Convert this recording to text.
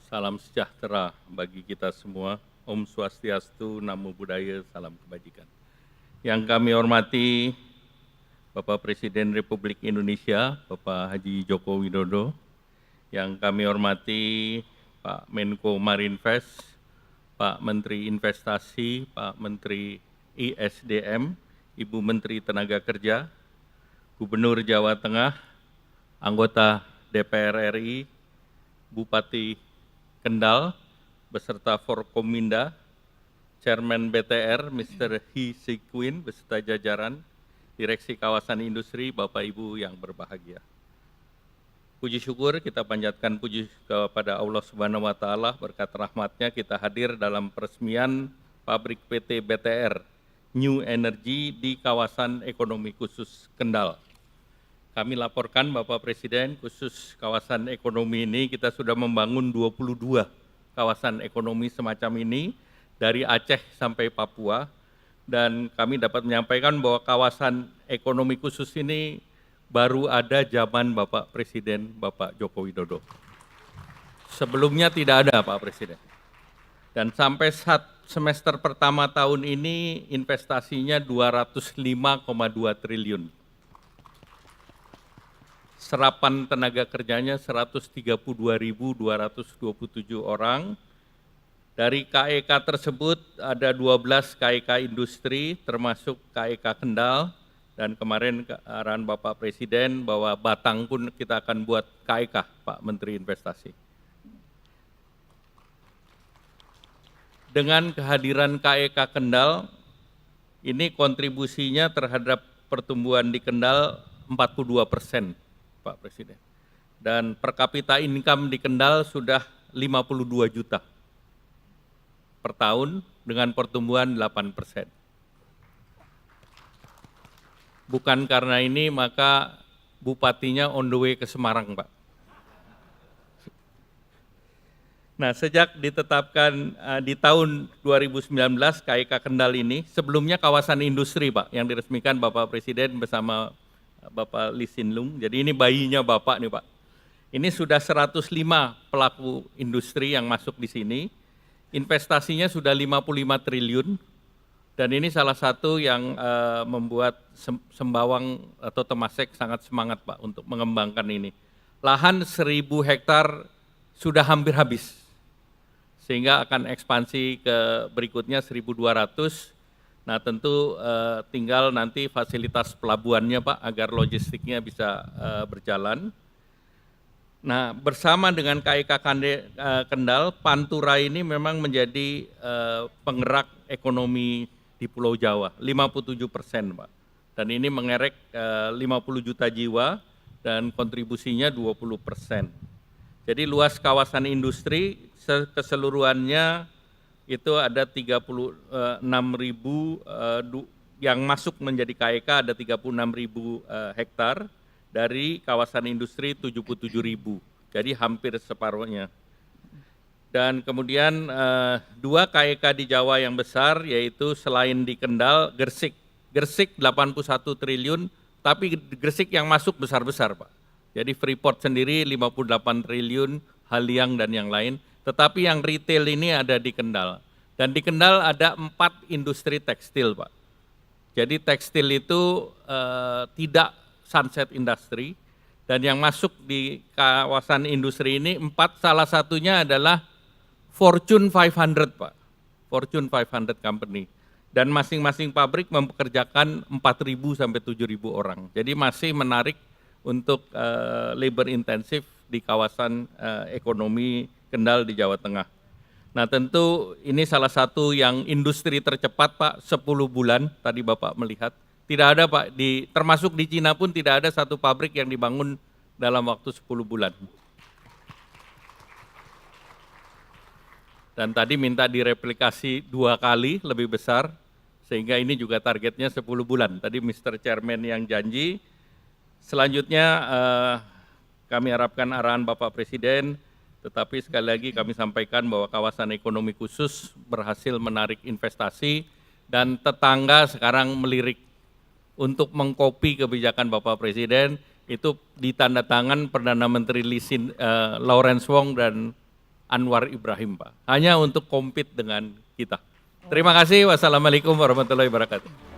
Salam sejahtera bagi kita semua. Om Swastiastu, Namo Buddhaya, salam kebajikan. Yang kami hormati Bapak Presiden Republik Indonesia, Bapak Haji Joko Widodo. Yang kami hormati Pak Menko Marinvest, Pak Menteri Investasi, Pak Menteri ISDM, Ibu Menteri Tenaga Kerja, Gubernur Jawa Tengah, anggota DPR RI, Bupati Kendal, beserta Forkominda, Chairman BTR, Mr. Hee Sequin, beserta jajaran, Direksi Kawasan Industri, Bapak Ibu yang berbahagia. Puji syukur kita panjatkan puji kepada Allah Subhanahu wa Ta'ala, berkat rahmatnya kita hadir dalam peresmian pabrik PT BTR New Energy di kawasan ekonomi khusus Kendal. Kami laporkan Bapak Presiden, khusus kawasan ekonomi ini kita sudah membangun 22 kawasan ekonomi semacam ini dari Aceh sampai Papua, dan kami dapat menyampaikan bahwa kawasan ekonomi khusus ini baru ada zaman Bapak Presiden Bapak Joko Widodo. Sebelumnya tidak ada Pak Presiden. Dan sampai semester pertama tahun ini investasinya 205,2 triliun. Serapan tenaga kerjanya 132.227 orang. Dari KEK tersebut ada 12 KEK industri termasuk KEK Kendal, dan kemarin arahan Bapak Presiden bahwa Batang pun kita akan buat KEK, Pak Menteri Investasi. Dengan kehadiran KEK Kendal, ini kontribusinya terhadap pertumbuhan di Kendal 42%. Pak Presiden. Dan per kapita income di Kendal sudah 52 juta per tahun dengan pertumbuhan 8%. Bukan karena ini maka bupatinya on the way ke Semarang, Pak. Nah, sejak ditetapkan di tahun 2019 KEK Kendal ini, sebelumnya kawasan industri, Pak, yang diresmikan Bapak Presiden bersama Bapak Lee Hsien Loong. Jadi ini bayinya Bapak nih Pak. Ini sudah 105 pelaku industri yang masuk di sini. Investasinya sudah 55 triliun. Dan ini salah satu yang membuat Sembawang atau Temasek sangat semangat Pak untuk mengembangkan ini. Lahan 1.000 hektar sudah hampir habis. Sehingga akan ekspansi ke berikutnya 1.200. Nah tentu tinggal nanti fasilitas pelabuhannya Pak agar logistiknya bisa berjalan. Nah bersama dengan KEK Kendal, Pantura ini memang menjadi penggerak ekonomi di Pulau Jawa, 57% Pak. Dan ini mengerek 50 juta jiwa dan kontribusinya 20%. Jadi luas kawasan industri keseluruhannya itu ada 36.000 yang masuk menjadi KEK, ada 36.000 hektar, dari kawasan industri 77.000, jadi hampir separuhnya. Dan kemudian 2 KEK di Jawa yang besar, yaitu selain di Kendal, Gresik 81 triliun, tapi Gresik yang masuk besar-besar Pak. Jadi Freeport sendiri 58 triliun, Haliang dan yang lain. Tetapi yang retail ini ada di Kendal. Dan di Kendal ada 4 industri tekstil, Pak. Jadi tekstil itu tidak sunset industry, dan yang masuk di kawasan industri ini 4, salah satunya adalah Fortune 500, Pak. Fortune 500 company. Dan masing-masing pabrik mempekerjakan 4.000 sampai 7.000 orang. Jadi masih menarik untuk labor intensif di kawasan ekonomi Kendal di Jawa Tengah. Nah tentu ini salah satu yang industri tercepat Pak, 10 bulan tadi Bapak melihat. Tidak ada Pak, termasuk di Cina pun tidak ada satu pabrik yang dibangun dalam waktu 10 bulan. Dan tadi minta direplikasi 2 kali lebih besar, sehingga ini juga targetnya 10 bulan. Tadi Mr. Chairman yang janji. Selanjutnya kami harapkan arahan Bapak Presiden, tetapi sekali lagi kami sampaikan bahwa kawasan ekonomi khusus berhasil menarik investasi, dan tetangga sekarang melirik untuk mengkopi kebijakan Bapak Presiden. Itu ditandatangan Perdana Menteri Lawrence Wong dan Anwar Ibrahim, Pak. Hanya untuk compete dengan kita. Terima kasih. Wassalamualaikum warahmatullahi wabarakatuh.